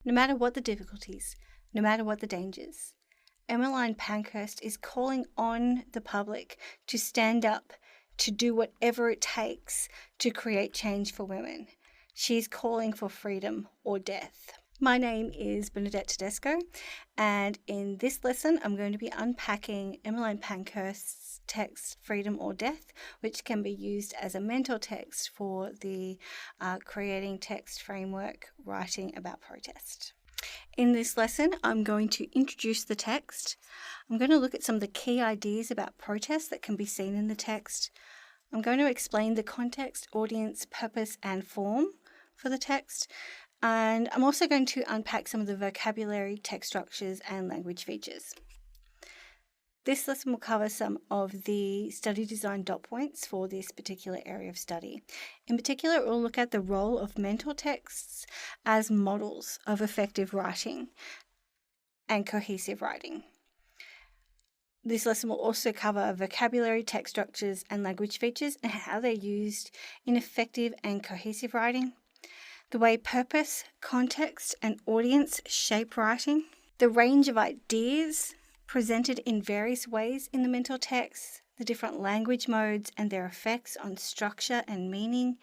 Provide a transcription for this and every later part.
No matter what the difficulties, no matter what the dangers, Emmeline Pankhurst is calling on the public to stand up, to do whatever it takes to create change for women. She's calling for freedom or death. My name is Bernadette Tedesco, and in this lesson I'm going to be unpacking Emmeline Pankhurst's text Freedom or Death, which can be used as a mentor text for the Creating Text Framework Writing About Protest. In this lesson, I'm going to introduce the text. I'm going to look at some of the key ideas about protest that can be seen in the text. I'm going to explain the context, audience, purpose, and form for the text. And I'm also going to unpack some of the vocabulary, text structures, and language features. This lesson will cover some of the study design dot points for this particular area of study. In particular, it will look at the role of mentor texts as models of effective writing and cohesive writing. This lesson will also cover vocabulary, text structures, and language features and how they're used in effective and cohesive writing, the way purpose, context, and audience shape writing, the range of ideas presented in various ways in the mentor text, the different language modes and their effects on structure and meaning,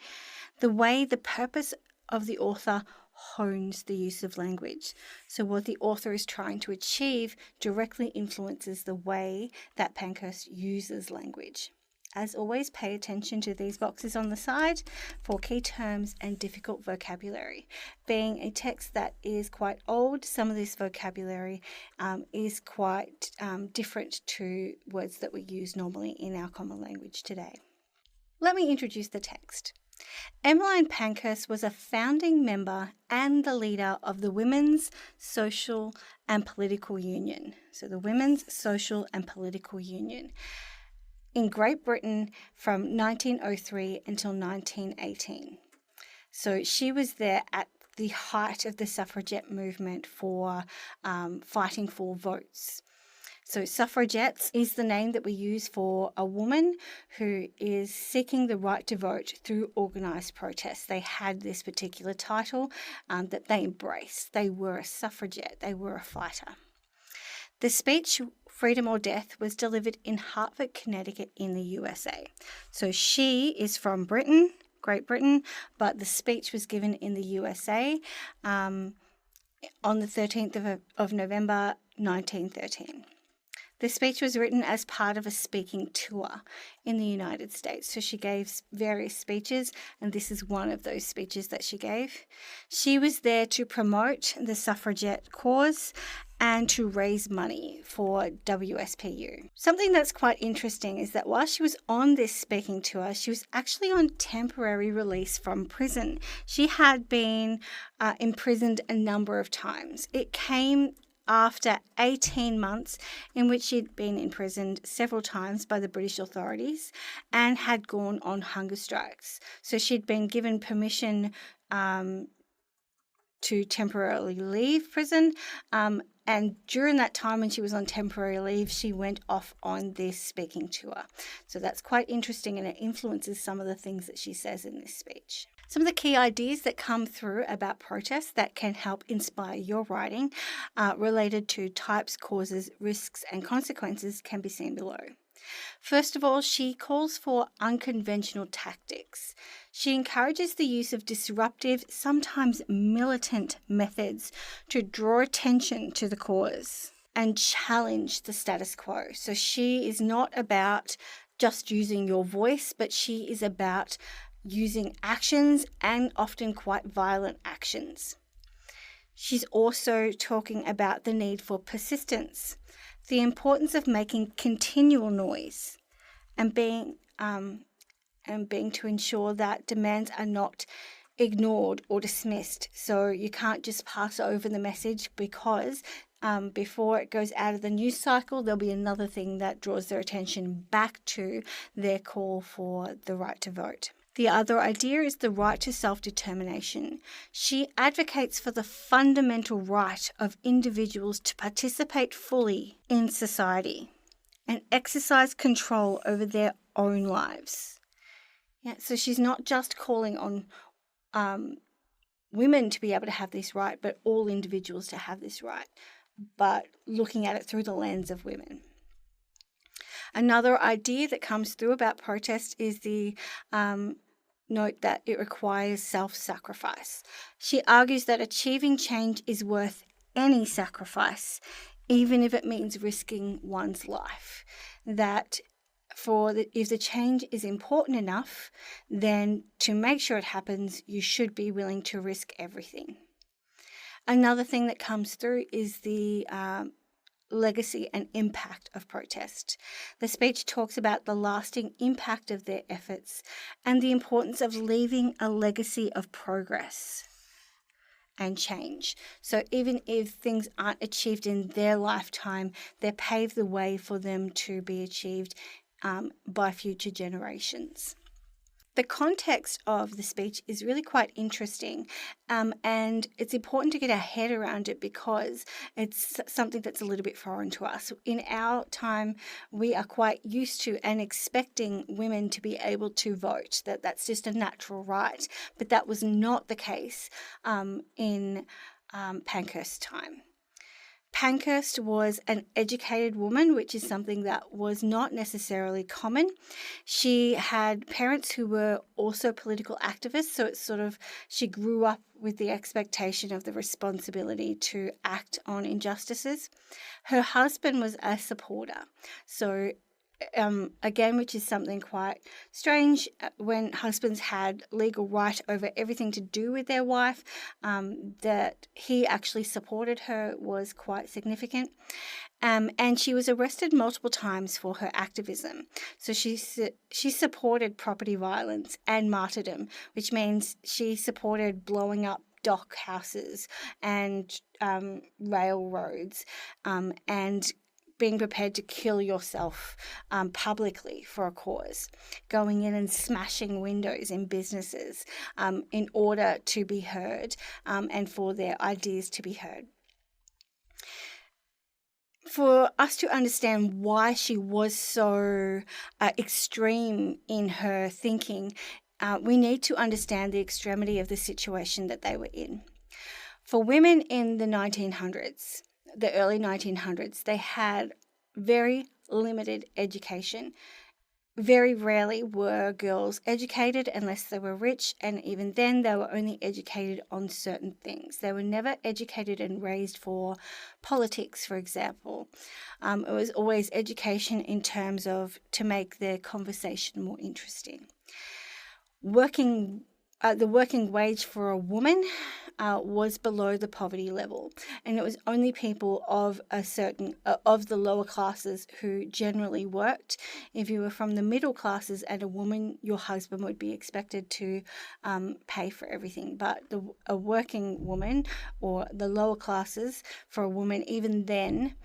the way the purpose of the author hones the use of language. So what the author is trying to achieve directly influences the way that Pankhurst uses language. As always, pay attention to these boxes on the side for key terms and difficult vocabulary. Being a text that is quite old, some of this vocabulary is quite different to words that we use normally in our common language today. Let me introduce the text. Emmeline Pankhurst was a founding member and the leader of the Women's Social and Political Union. So the Women's Social and Political Union in Great Britain from 1903 until 1918. So she was there at the height of the suffragette movement for fighting for votes. So suffragettes is the name that we use for a woman who is seeking the right to vote through organised protest. They had this particular title that they embraced. They were a suffragette. They were a fighter. The speech, Freedom or Death, was delivered in Hartford, Connecticut in the USA. So she is from Britain, Great Britain, but the speech was given in the USA on the 13th of November, 1913. The speech was written as part of a speaking tour in the United States. So she gave various speeches, and this is one of those speeches that she gave. She was there to promote the suffragette cause and to raise money for WSPU. Something that's quite interesting is that while she was on this speaking tour, she was actually on temporary release from prison. She had been imprisoned a number of times. It came after 18 months in which she'd been imprisoned several times by the British authorities and had gone on hunger strikes. So she'd been given permission to temporarily leave prison, and during that time when she was on temporary leave, she went off on this speaking tour. So that's quite interesting, and it influences some of the things that she says in this speech. Some of the key ideas that come through about protest that can help inspire your writing related to types, causes, risks, and consequences can be seen below. First of all, she calls for unconventional tactics. She encourages the use of disruptive, sometimes militant methods to draw attention to the cause and challenge the status quo. So she is not about just using your voice, but she is about using actions and often quite violent actions. She's also talking about the need for persistence, the importance of making continual noise, and being to ensure that demands are not ignored or dismissed. So you can't just pass over the message because before it goes out of the news cycle, there'll be another thing that draws their attention back to their call for the right to vote. The other idea is the right to self-determination. She advocates for the fundamental right of individuals to participate fully in society and exercise control over their own lives. Yeah, so she's not just calling on women to be able to have this right, but all individuals to have this right, but looking at it through the lens of women. Another idea that comes through about protest is the note that it requires self-sacrifice. She argues that achieving change is worth any sacrifice, even if it means risking one's life. That if the change is important enough, then to make sure it happens, you should be willing to risk everything. Another thing that comes through is the legacy and impact of protest. The speech talks about the lasting impact of their efforts and the importance of leaving a legacy of progress and change. So even if things aren't achieved in their lifetime, they pave the way for them to be achieved by future generations. The context of the speech is really quite interesting, and it's important to get our head around it because it's something that's a little bit foreign to us. In our time, we are quite used to and expecting women to be able to vote, that's just a natural right, but that was not the case in Pankhurst's time. Pankhurst was an educated woman, which is something that was not necessarily common. She had parents who were also political activists, so it's she grew up with the expectation of the responsibility to act on injustices. Her husband was a supporter, so again, which is something quite strange when husbands had legal right over everything to do with their wife, that he actually supported her was quite significant. And she was arrested multiple times for her activism. So she supported property violence and martyrdom, which means she supported blowing up dock houses and railroads and being prepared to kill yourself publicly for a cause, going in and smashing windows in businesses in order to be heard and for their ideas to be heard. For us to understand why she was so extreme in her thinking, we need to understand the extremity of the situation that they were in. For women in the 1900s, the early 1900s, they had very limited education. Very rarely were girls educated unless they were rich, and even then they were only educated on certain things. They were never educated and raised for politics, for example. It was always education in terms of to make their conversation more interesting. The working wage for a woman was below the poverty level, and it was only people of of the lower classes who generally worked. If you were from the middle classes and a woman, your husband would be expected to pay for everything. But a working woman or the lower classes, for a woman, even then,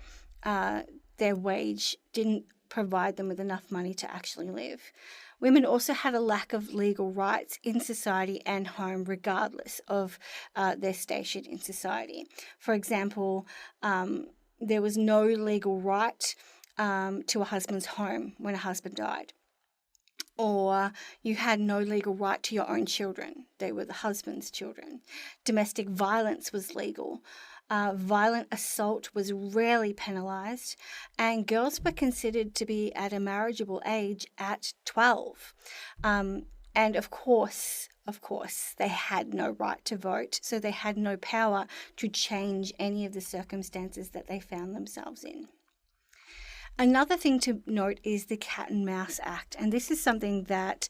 their wage didn't provide them with enough money to actually live. Women also had a lack of legal rights in society and home, regardless of their station in society. For example, there was no legal right to a husband's home when a husband died. Or you had no legal right to your own children. They were the husband's children. Domestic violence was legal. Violent assault was rarely penalised, and girls were considered to be at a marriageable age at 12. And of course, they had no right to vote, so they had no power to change any of the circumstances that they found themselves in. Another thing to note is the Cat and Mouse Act, and this is something that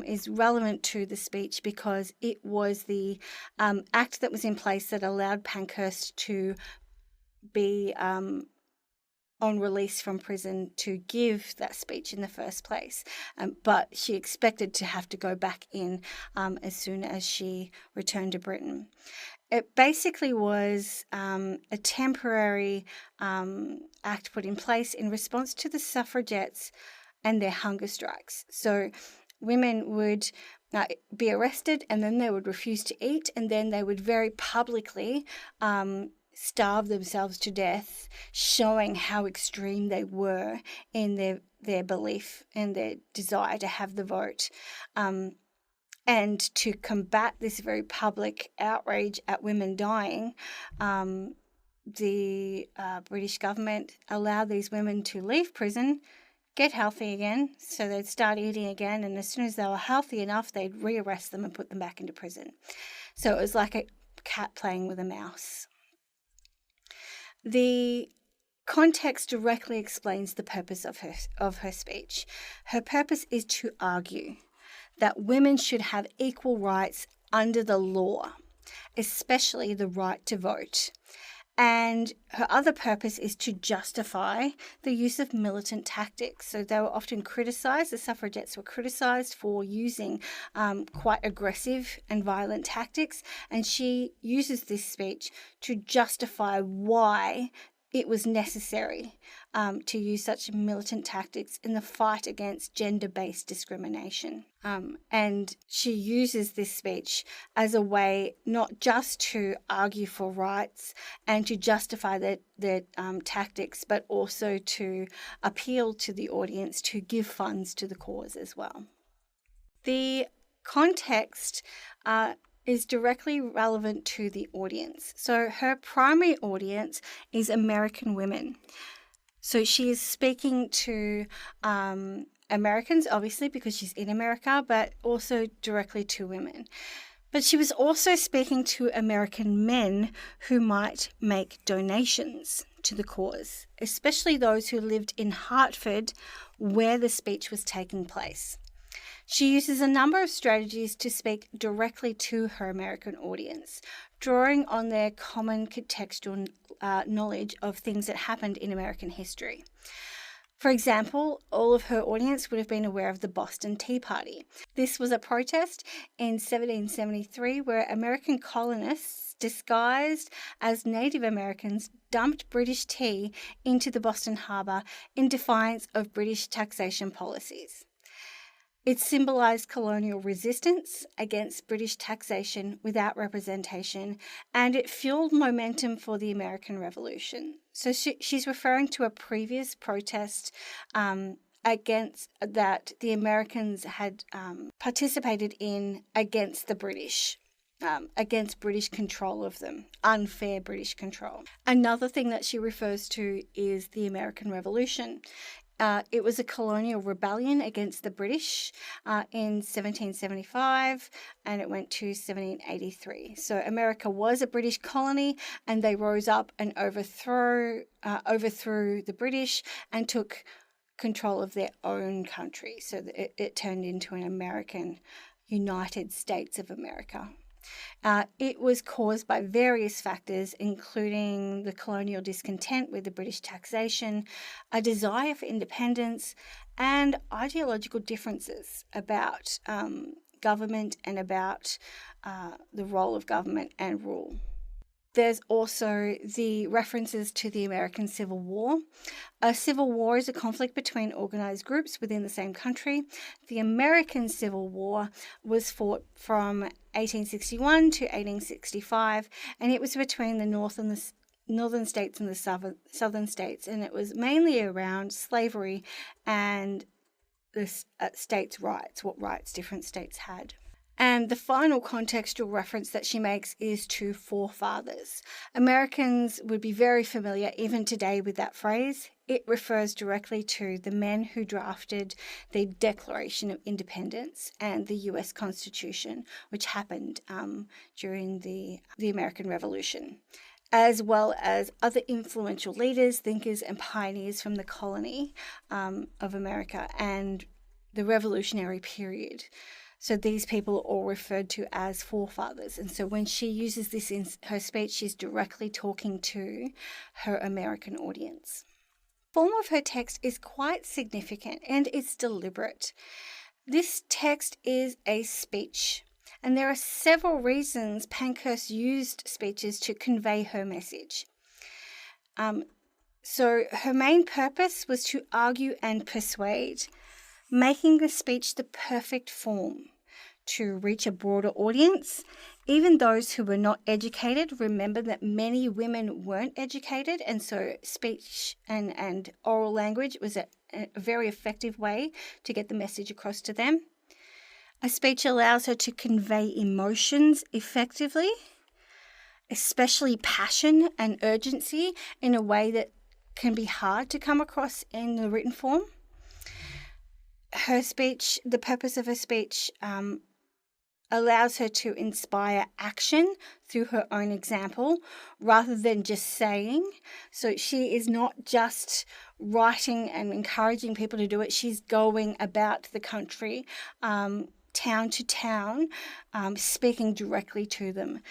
is relevant to the speech because it was the act that was in place that allowed Pankhurst to be on release from prison to give that speech in the first place, but she expected to have to go back in as soon as she returned to Britain. It basically was a temporary act put in place in response to the suffragettes and their hunger strikes. So women would be arrested and then they would refuse to eat, and then they would very publicly starve themselves to death, showing how extreme they were in their belief and their desire to have the vote. And to combat this very public outrage at women dying, the British government allowed these women to leave prison, get healthy again, so they'd start eating again, and as soon as they were healthy enough, they'd rearrest them and put them back into prison. So it was like a cat playing with a mouse. The context directly explains the purpose of her speech. Her purpose is to argue that women should have equal rights under the law, especially the right to vote. And her other purpose is to justify the use of militant tactics. So they were often criticised, the suffragettes were criticised for using quite aggressive and violent tactics. And she uses this speech to justify why it was necessary to use such militant tactics in the fight against gender-based discrimination. And she uses this speech as a way not just to argue for rights and to justify their tactics, but also to appeal to the audience to give funds to the cause as well. The context is directly relevant to the audience. So her primary audience is American women. So she is speaking to Americans, obviously, because she's in America, but also directly to women. But she was also speaking to American men who might make donations to the cause, especially those who lived in Hartford, where the speech was taking place. She uses a number of strategies to speak directly to her American audience, drawing on their common contextual knowledge of things that happened in American history. For example, all of her audience would have been aware of the Boston Tea Party. This was a protest in 1773 where American colonists, disguised as Native Americans, dumped British tea into the Boston Harbour in defiance of British taxation policies. It symbolised colonial resistance against British taxation without representation, and it fueled momentum for the American Revolution. So she's referring to a previous protest against that the Americans had participated in against the British. Against British control of them, unfair British control. Another thing that she refers to is the American Revolution. It was a colonial rebellion against the British in 1775, and it went to 1783. So America was a British colony, and they rose up and overthrew the British and took control of their own country. So it turned into an American United States of America. It was caused by various factors, including the colonial discontent with the British taxation, a desire for independence, and ideological differences about government and about the role of government and rule. There's also the references to the American Civil War. A civil war is a conflict between organised groups within the same country. The American Civil War was fought from 1861 to 1865, and it was between the northern states and the southern states, and it was mainly around slavery and the states' rights, what rights different states had. And the final contextual reference that she makes is to forefathers. Americans would be very familiar even today with that phrase. It refers directly to the men who drafted the Declaration of Independence and the US Constitution, which happened during the American Revolution, as well as other influential leaders, thinkers, and pioneers from the colony of America and the Revolutionary period. So these people are all referred to as forefathers. And so when she uses this in her speech, she's directly talking to her American audience. The form of her text is quite significant and it's deliberate. This text is a speech, and there are several reasons Pankhurst used speeches to convey her message. So her main purpose was to argue and persuade, making the speech the perfect form to reach a broader audience. Even those who were not educated, remember that many women weren't educated, and so speech and oral language was a very effective way to get the message across to them. A speech allows her to convey emotions effectively, especially passion and urgency, in a way that can be hard to come across in the written form. Her speech, the purpose of her speech, allows her to inspire action through her own example rather than just saying. So she is not just writing and encouraging people to do it. She's going about the country, town to town, speaking directly to them.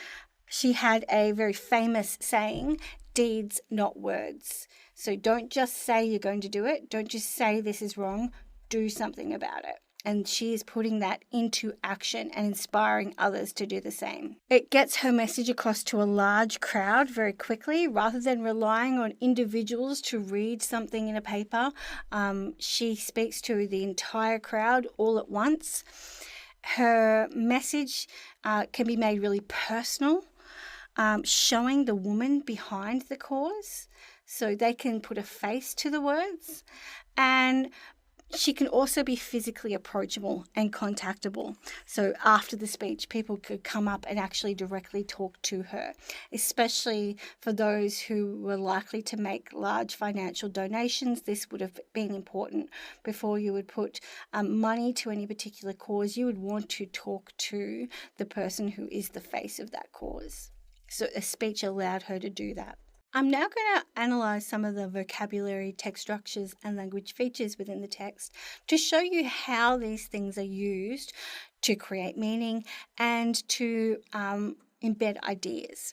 She had a very famous saying, deeds, not words. So don't just say you're going to do it. Don't just say this is wrong. Do something about it. And she is putting that into action and inspiring others to do the same. It gets her message across to a large crowd very quickly rather than relying on individuals to read something in a paper. She speaks to the entire crowd all at once. Her message can be made really personal, showing the woman behind the cause so they can put a face to the words. And she can also be physically approachable and contactable. So after the speech, people could come up and actually directly talk to her, especially for those who were likely to make large financial donations. This would have been important. Before you would put money to any particular cause, you would want to talk to the person who is the face of that cause. So a speech allowed her to do that. I'm now going to analyse some of the vocabulary, text structures and language features within the text to show you how these things are used to create meaning and to embed ideas.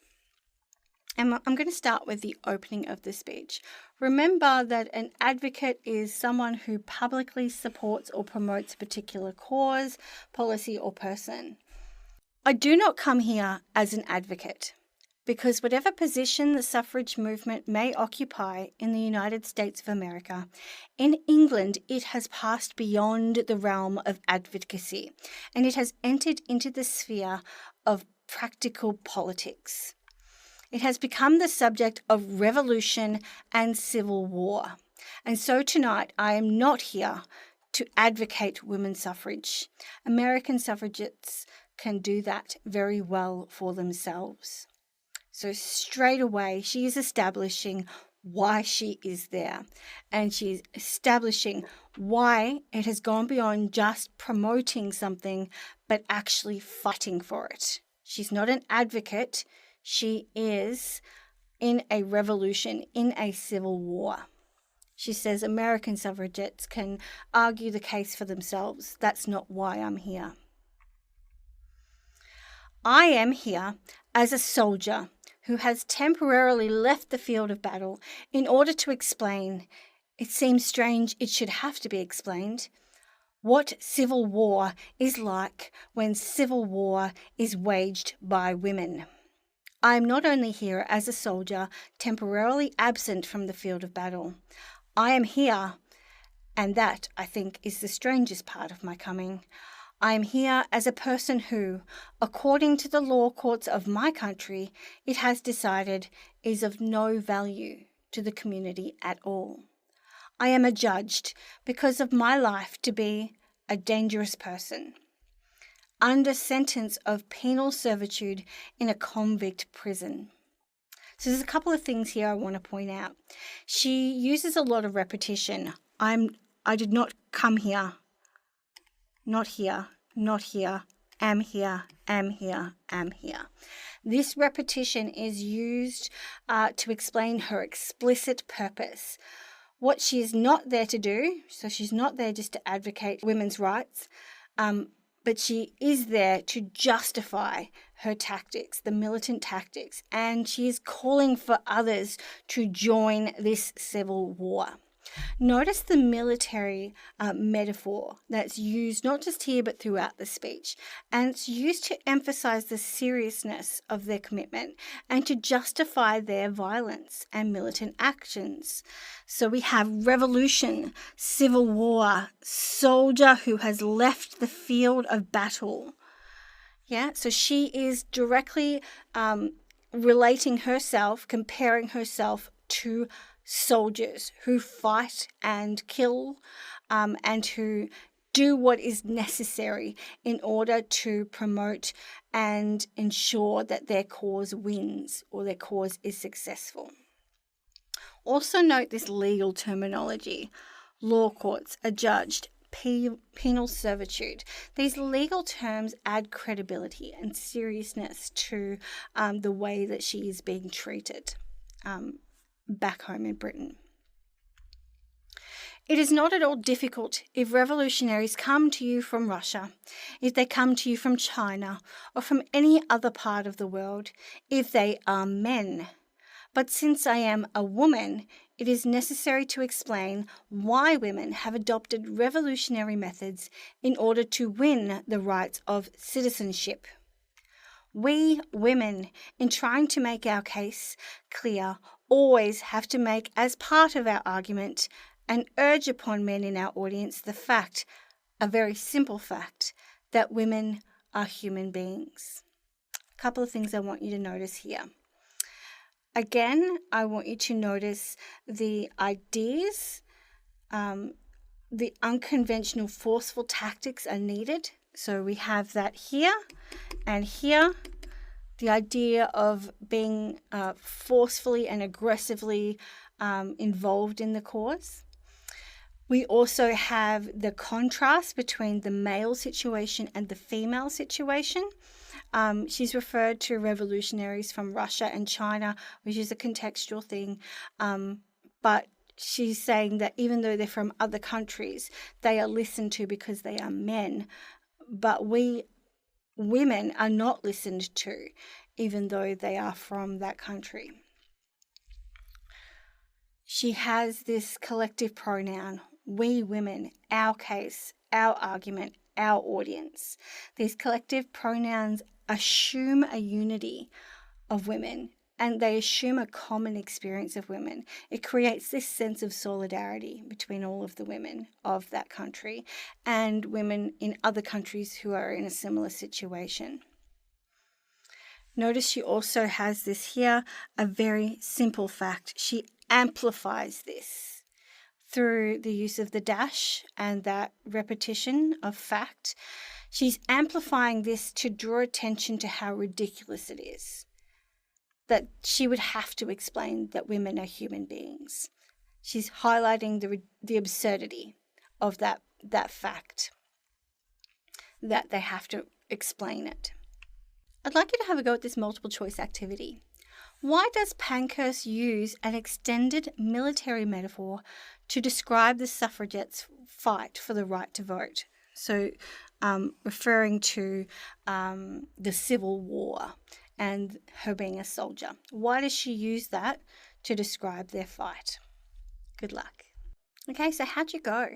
And I'm going to start with the opening of the speech. Remember that an advocate is someone who publicly supports or promotes a particular cause, policy or person. I do not come here as an advocate, because whatever position the suffrage movement may occupy in the United States of America, in England it has passed beyond the realm of advocacy and it has entered into the sphere of practical politics. It has become the subject of revolution and civil war. And so tonight I am not here to advocate women's suffrage. American suffragettes can do that very well for themselves. So straight away, she is establishing why she is there. And she's establishing why it has gone beyond just promoting something, but actually fighting for it. She's not an advocate. She is in a revolution, in a civil war. She says American suffragettes can argue the case for themselves. That's not why I'm here. I am here as a soldier who has temporarily left the field of battle in order to explain, it seems strange it should have to be explained, what civil war is like when civil war is waged by women. I am not only here as a soldier temporarily absent from the field of battle. I am here, and that, I think, is the strangest part of my coming. I am here as a person who, according to the law courts of my country, it has decided is of no value to the community at all. I am adjudged because of my life to be a dangerous person, under sentence of penal servitude in a convict prison. So there's a couple of things here I want to point out. She uses a lot of repetition. I did not come here. Not here, not here, am here, am here, am here. This repetition is used to explain her explicit purpose. What she is not there to do, so she's not there just to advocate women's rights, but she is there to justify her tactics, the militant tactics, and she is calling for others to join this civil war. Notice the military metaphor that's used not just here but throughout the speech, and it's used to emphasize the seriousness of their commitment and to justify their violence and militant actions. So we have revolution, civil war, soldier who has left the field of battle. Yeah, so she is directly relating herself, comparing herself to soldiers who fight and kill and who do what is necessary in order to promote and ensure that their cause wins or their cause is successful. Also note this legal terminology: law courts, adjudged, penal servitude. These legal terms add credibility and seriousness to the way that she is being treated back home in Britain. It is not at all difficult if revolutionaries come to you from Russia, if they come to you from China, or from any other part of the world, if they are men. But since I am a woman, it is necessary to explain why women have adopted revolutionary methods in order to win the rights of citizenship. We women, in trying to make our case clear, always have to make as part of our argument and urge upon men in our audience the fact, a very simple fact, that women are human beings. A couple of things I want you to notice here. Again, I want you to notice the ideas, the unconventional, forceful tactics are needed. So we have that here and here. The idea of being forcefully and aggressively involved in the cause. We also have the contrast between the male situation and the female situation. She's referred to revolutionaries from Russia and China, which is a contextual thing. But she's saying that even though they're from other countries, they are listened to because they are men. But we women are not listened to, even though they are from that country. She has this collective pronoun, we women, our case, our argument, our audience. These collective pronouns assume a unity of women, and they assume a common experience of women. It creates this sense of solidarity between all of the women of that country and women in other countries who are in a similar situation. Notice she also has this here, a very simple fact. She amplifies this through the use of the dash and that repetition of fact. She's amplifying this to draw attention to how ridiculous it is, that she would have to explain that women are human beings. She's highlighting the absurdity of that fact, that they have to explain it. I'd like you to have a go at this multiple choice activity. Why does Pankhurst use an extended military metaphor to describe the suffragettes' fight for the right to vote? So referring to the Civil War and her being a soldier. Why does she use that to describe their fight? Good luck. Okay, so how'd you go?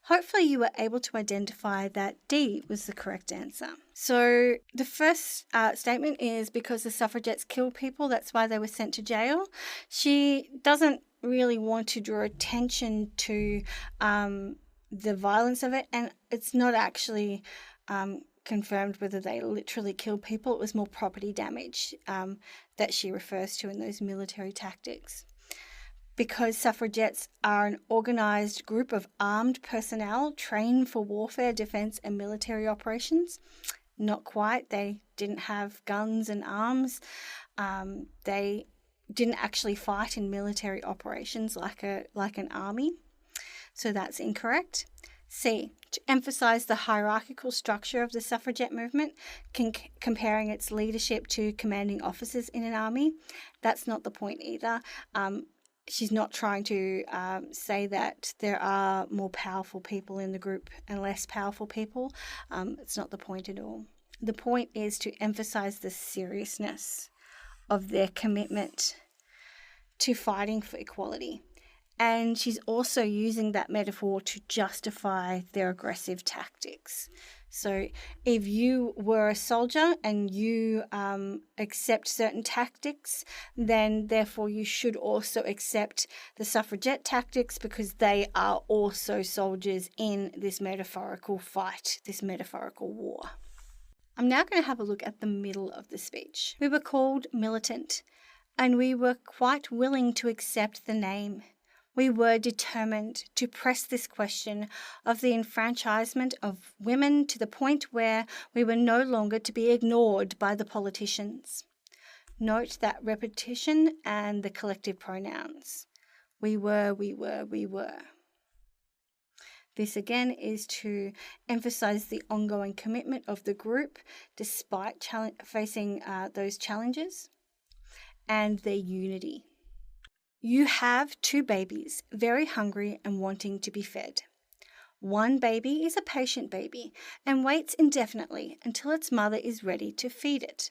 Hopefully you were able to identify that D was the correct answer. So the first statement is because the suffragettes killed people, that's why they were sent to jail. She doesn't really want to draw attention to the violence of it, and it's not actually confirmed whether they literally killed people. It was more property damage that she refers to in those military tactics. Because suffragettes are an organised group of armed personnel trained for warfare, defence and military operations. Not quite. They didn't have guns and arms. They didn't actually fight in military operations like an army. So that's incorrect. C, to emphasise the hierarchical structure of the suffragette movement, comparing its leadership to commanding officers in an army. That's not the point either. She's not trying to say that there are more powerful people in the group and less powerful people. It's not the point at all. The point is to emphasise the seriousness of their commitment to fighting for equality. And she's also using that metaphor to justify their aggressive tactics. So if you were a soldier and you accept certain tactics, then therefore you should also accept the suffragette tactics because they are also soldiers in this metaphorical fight, this metaphorical war. I'm now going to have a look at the middle of the speech. We were called militant, and we were quite willing to accept the name. We were determined to press this question of the enfranchisement of women to the point where we were no longer to be ignored by the politicians. Note that repetition and the collective pronouns. We were, we were, we were. This again is to emphasize the ongoing commitment of the group despite facing those challenges and their unity. You have 2 babies, very hungry and wanting to be fed. One baby is a patient baby and waits indefinitely until its mother is ready to feed it.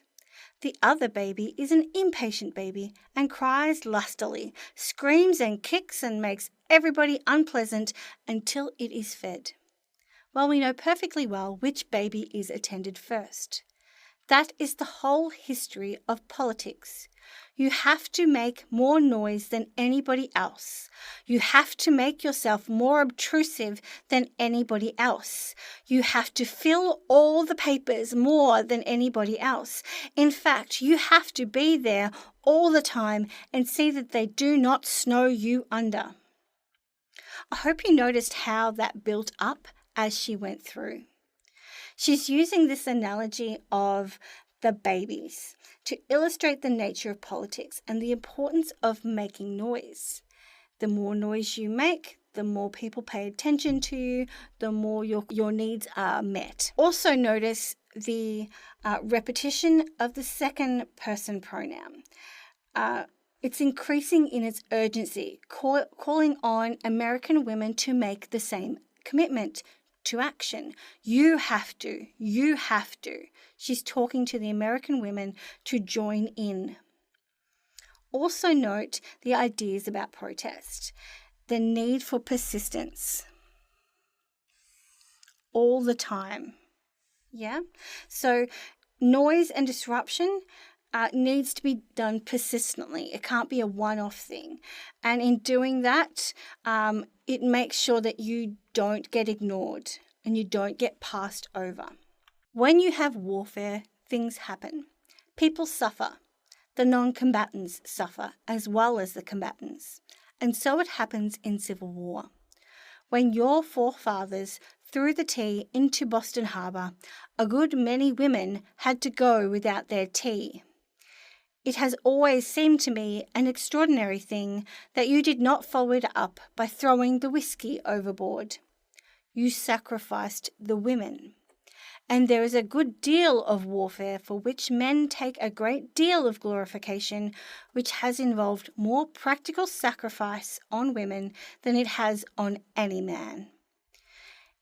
The other baby is an impatient baby and cries lustily, screams and kicks and makes everybody unpleasant until it is fed. Well, we know perfectly well which baby is attended first. That is the whole history of politics. You have to make more noise than anybody else. You have to make yourself more obtrusive than anybody else. You have to fill all the papers more than anybody else. In fact, you have to be there all the time and see that they do not snow you under. I hope you noticed how that built up as she went through. She's using this analogy of the babies to illustrate the nature of politics and the importance of making noise. The more noise you make, the more people pay attention to you, the more your needs are met. Also notice the repetition of the second person pronoun. It's increasing in its urgency, calling on American women to make the same commitment to action. You have to. She's talking to the American women to join in. Also note the ideas about protest, the need for persistence all the time. Yeah? So noise and disruption needs to be done persistently. It can't be a one-off thing. And in doing that, it makes sure that you don't get ignored and you don't get passed over. When you have warfare, things happen. People suffer. The non-combatants suffer as well as the combatants. And so it happens in civil war. When your forefathers threw the tea into Boston Harbor, a good many women had to go without their tea. It has always seemed to me an extraordinary thing that you did not follow it up by throwing the whiskey overboard. You sacrificed the women. And there is a good deal of warfare for which men take a great deal of glorification, which has involved more practical sacrifice on women than it has on any man.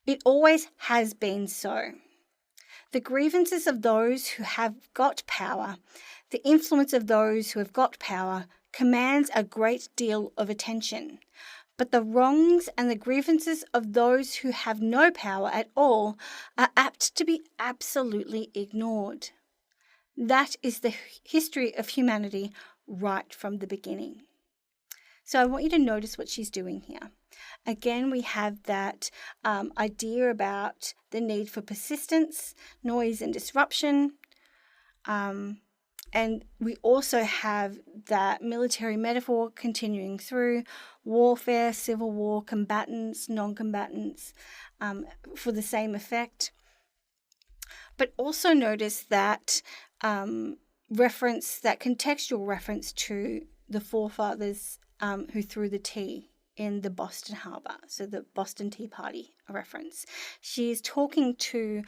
It always has been so. The grievances of those who have got power, the influence of those who have got power, commands a great deal of attention. But the wrongs and the grievances of those who have no power at all are apt to be absolutely ignored. That is the history of humanity right from the beginning. So I want you to notice what she's doing here. Again, we have that idea about the need for persistence, noise and disruption. And we also have that military metaphor continuing through warfare, civil war, combatants, non-combatants, for the same effect. But also notice that contextual reference to the forefathers who threw the tea in the Boston Harbor, so the Boston Tea Party reference. She's talking to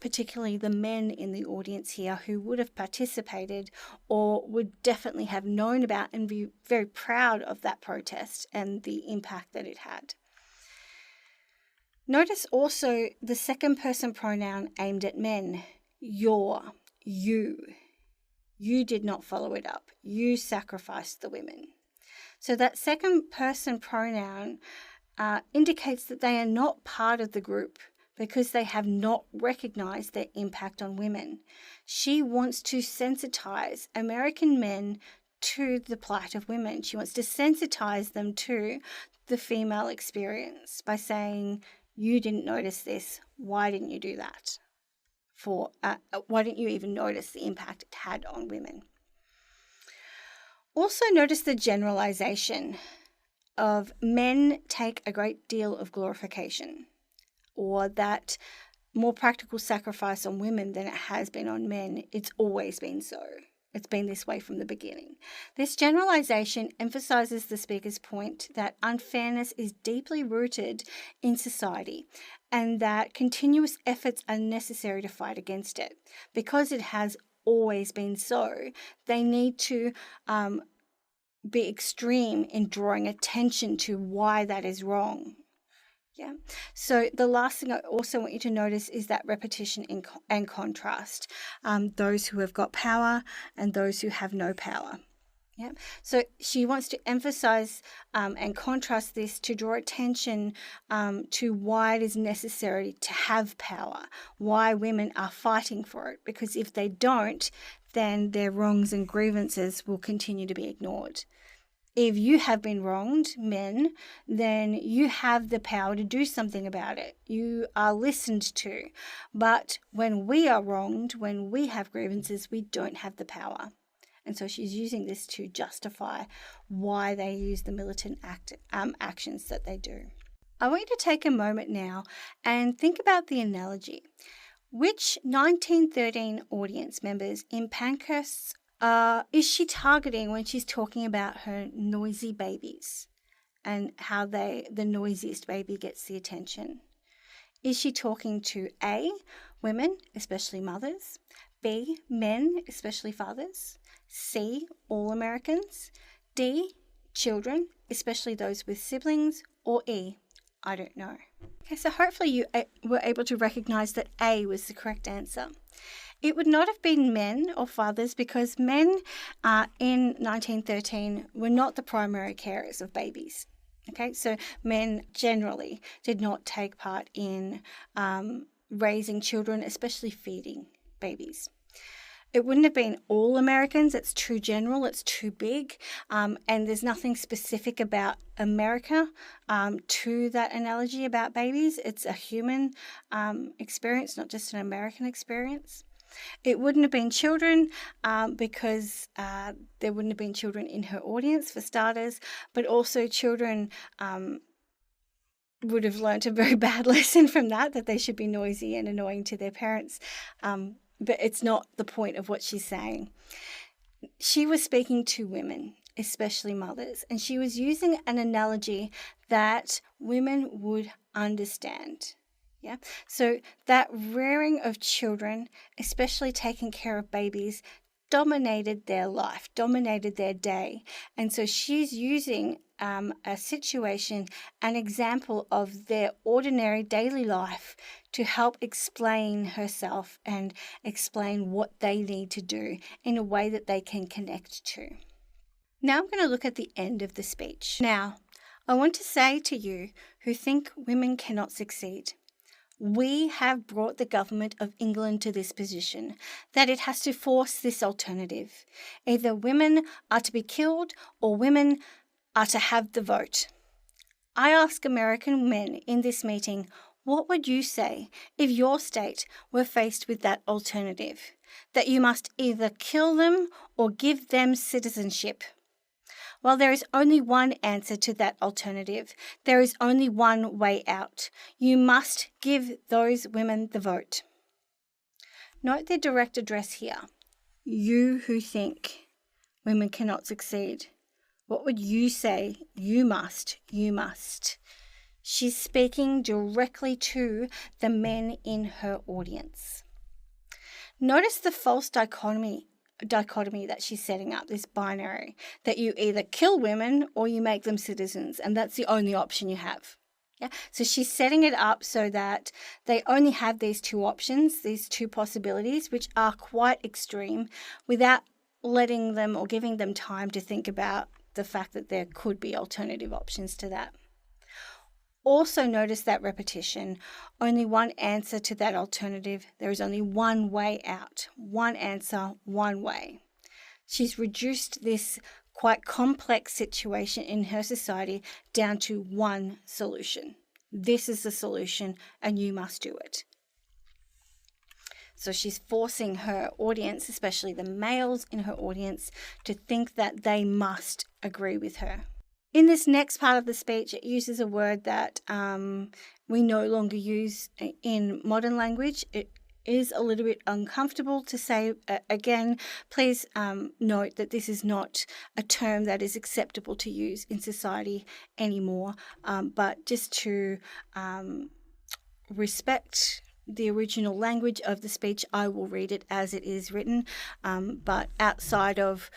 particularly the men in the audience here who would have participated or would definitely have known about and be very proud of that protest and the impact that it had. Notice also the second person pronoun aimed at men, your, you. You did not follow it up. You sacrificed the women. So that second person pronoun indicates that they are not part of the group because they have not recognized their impact on women. She wants to sensitize American men to the plight of women. She wants to sensitize them to the female experience by saying, you didn't notice this. Why didn't you do that? Why didn't you even notice the impact it had on women? Also notice the generalization. of men take a great deal of glorification, or that more practical sacrifice on women than it has been on men. It's always been so. It's been this way from the beginning. This generalization emphasizes the speaker's point that unfairness is deeply rooted in society and that continuous efforts are necessary to fight against it. Because it has always been so, they need to be extreme in drawing attention to why that is wrong. Yeah. So the last thing I also want you to notice is that repetition and contrast. Those who have got power and those who have no power. Yeah. So she wants to emphasize and contrast this to draw attention to why it is necessary to have power, why women are fighting for it. Because if they don't, then their wrongs and grievances will continue to be ignored. If you have been wronged, men, then you have the power to do something about it. You are listened to. But when we are wronged, when we have grievances, we don't have the power. And so she's using this to justify why they use the militant actions that they do. I want you to take a moment now and think about the analogy. Which 1913 audience members in Pankhurst's is she targeting when she's talking about her noisy babies and how the noisiest baby gets the attention? Is she talking to A, women, especially mothers, B, men, especially fathers, C, all Americans, D, children, especially those with siblings, or E, I don't know. Okay, so hopefully you were able to recognize that A was the correct answer. It would not have been men or fathers because men in 1913 were not the primary carers of babies. Okay, so men generally did not take part in raising children, especially feeding babies. It wouldn't have been all Americans. It's too general. It's too big. And there's nothing specific about America to that analogy about babies. It's a human experience, not just an American experience. It wouldn't have been children because there wouldn't have been children in her audience, for starters, but also children would have learnt a very bad lesson from that they should be noisy and annoying to their parents. But it's not the point of what she's saying. She was speaking to women, especially mothers, and she was using an analogy that women would understand. Yeah. So that rearing of children, especially taking care of babies, dominated their life, dominated their day. And so she's using a situation, an example of their ordinary daily life to help explain herself and explain what they need to do in a way that they can connect to. Now I'm going to look at the end of the speech. Now, I want to say to you who think women cannot succeed, we have brought the government of England to this position, that it has to force this alternative. Either women are to be killed or women are to have the vote. I ask American men in this meeting, what would you say if your state were faced with that alternative? That you must either kill them or give them citizenship. While there is only one answer to that alternative, there is only one way out. You must give those women the vote. Note the direct address here. You who think women cannot succeed. What would you say? You must. You must. She's speaking directly to the men in her audience. Notice the false dichotomy that she's setting up, this binary, that you either kill women or you make them citizens, and that's the only option you have. Yeah. So she's setting it up so that they only have these two options, these two possibilities, which are quite extreme, without letting them or giving them time to think about the fact that there could be alternative options to that. Also notice that repetition, only one answer to that alternative. There is only one way out, one answer, one way. She's reduced this quite complex situation in her society down to one solution. This is the solution and you must do it. So she's forcing her audience, especially the males in her audience, to think that they must agree with her. In this next part of the speech, it uses a word that we no longer use in modern language. It is a little bit uncomfortable to say. Again, please note that this is not a term that is acceptable to use in society anymore, but just to respect the original language of the speech, I will read it as it is written, but outside of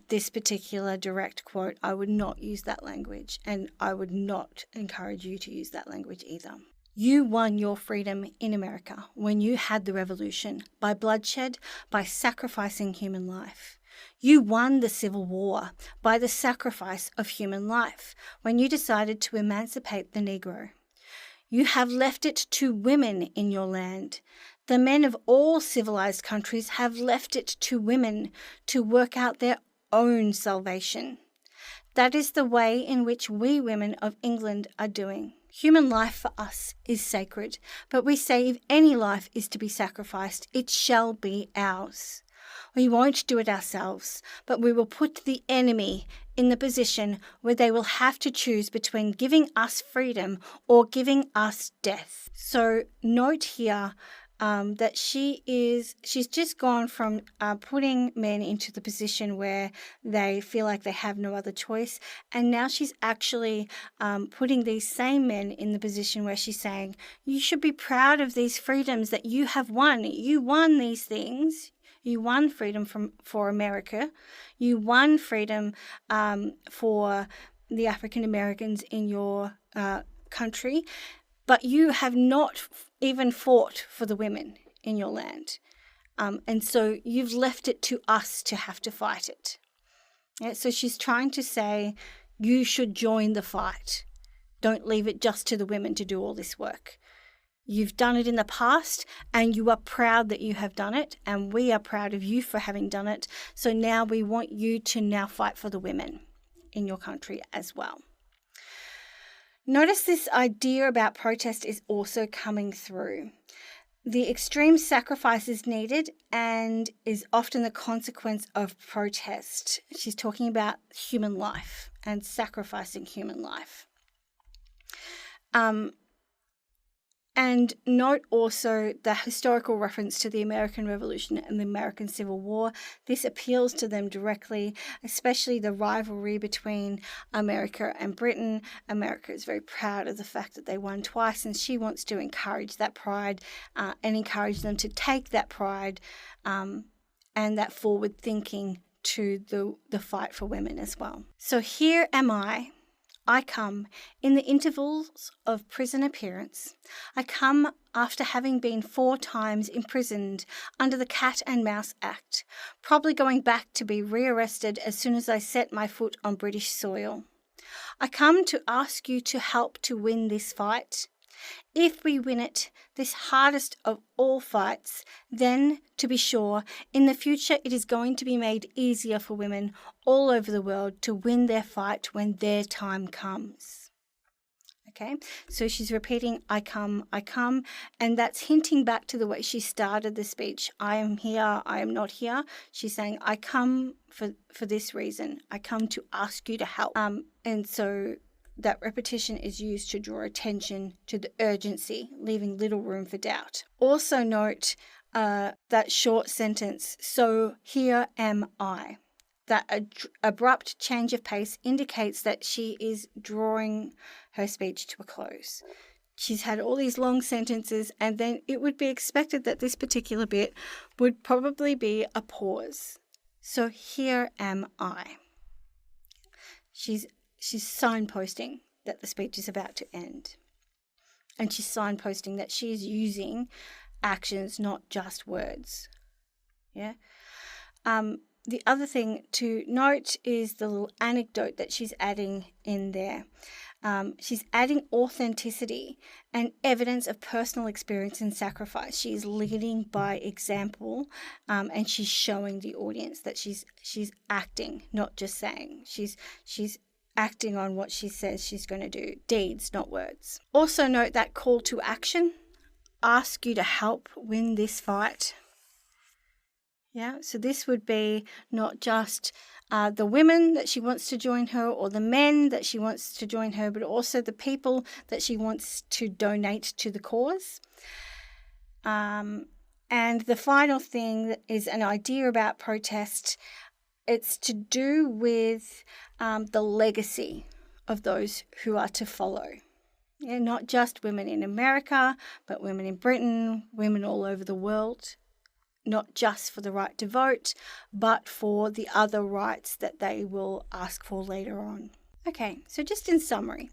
this particular direct quote, I would not use that language, and I would not encourage you to use that language either. You won your freedom in America when you had the revolution, by bloodshed, by sacrificing human life. You won the Civil War by the sacrifice of human life when you decided to emancipate the Negro. You have left it to women in your land. The men of all civilized countries have left it to women to work out their own salvation. That is the way in which we women of England are doing. Human life for us is sacred, but we say if any life is to be sacrificed, it shall be ours. We won't do it ourselves, but we will put the enemy in the position where they will have to choose between giving us freedom or giving us death. So note here that she's just gone from putting men into the position where they feel like they have no other choice, and now she's actually putting these same men in the position where she's saying, you should be proud of these freedoms that you have won. You won these things. You won freedom for America. You won freedom for the African Americans in your country, but you have not even fought for the women in your land. And so you've left it to us to have to fight it. Yeah, so she's trying to say you should join the fight. Don't leave it just to the women to do all this work. You've done it in the past, and you are proud that you have done it, and we are proud of you for having done it. So now we want you to now fight for the women in your country as well. Notice this idea about protest is also coming through. The extreme sacrifice is needed and is often the consequence of protest. She's talking about human life and sacrificing human life. And note also the historical reference to the American Revolution and the American Civil War. This appeals to them directly, especially the rivalry between America and Britain. America is very proud of the fact that they won twice, and she wants to encourage that pride and encourage them to take that pride and that forward thinking to the fight for women as well. So here am I come in the intervals of prison appearance. I come after having been 4 times imprisoned under the Cat and Mouse Act, probably going back to be rearrested as soon as I set my foot on British soil. I come to ask you to help to win this fight. If we win it, this hardest of all fights, then, to be sure, in the future it is going to be made easier for women all over the world to win their fight when their time comes. Okay, so she's repeating, I come, and that's hinting back to the way she started the speech. I am here, I am not here. She's saying, I come for this reason. I come to ask you to help. And so that repetition is used to draw attention to the urgency, leaving little room for doubt. Also note that short sentence, so here am I. That abrupt change of pace indicates that she is drawing her speech to a close. She's had all these long sentences, and then it would be expected that this particular bit would probably be a pause. So here am I. She's signposting that the speech is about to end. And she's signposting that she's using actions, not just words. Yeah. The other thing to note is the little anecdote that she's adding in there. She's adding authenticity and evidence of personal experience and sacrifice. She's leading by example, and she's showing the audience that she's acting, not just saying. She's acting on what she says she's going to do. Deeds, not words. Also note that call to action. Ask you to help win this fight. Yeah, so this would be not just the women that she wants to join her or the men that she wants to join her, but also the people that she wants to donate to the cause. And the final thing is an idea about protest. It's to do with the legacy of those who are to follow. Yeah, not just women in America, but women in Britain, women all over the world. Not just for the right to vote, but for the other rights that they will ask for later on. Okay, so just in summary,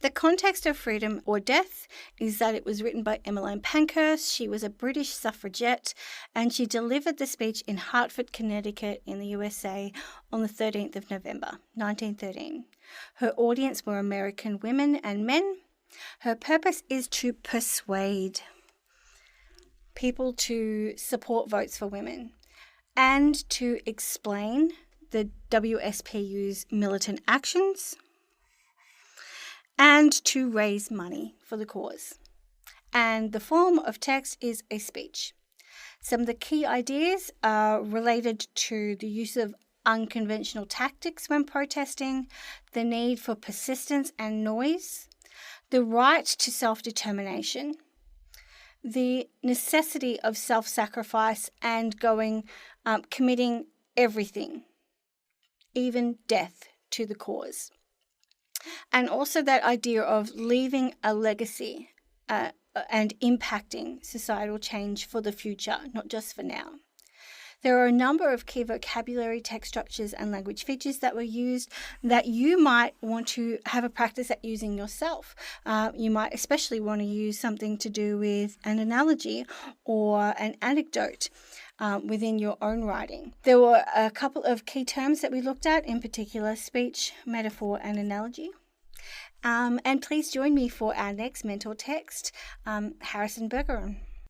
the context of Freedom or Death is that it was written by Emmeline Pankhurst. She was a British suffragette, and she delivered the speech in Hartford, Connecticut in the USA on the 13th of November, 1913. Her audience were American women and men. Her purpose is to persuade people to support votes for women and to explain the WSPU's militant actions and to raise money for the cause. And the form of text is a speech. Some of the key ideas are related to the use of unconventional tactics when protesting, the need for persistence and noise, the right to self-determination, the necessity of self-sacrifice and committing everything, even death, to the cause. And also that idea of leaving a legacy and impacting societal change for the future, not just for now. There are a number of key vocabulary, text structures, and language features that were used that you might want to have a practice at using yourself. You might especially want to use something to do with an analogy or an anecdote within your own writing. There were a couple of key terms that we looked at, in particular speech, metaphor, and analogy. And please join me for our next mentor text, Harrison Bergeron.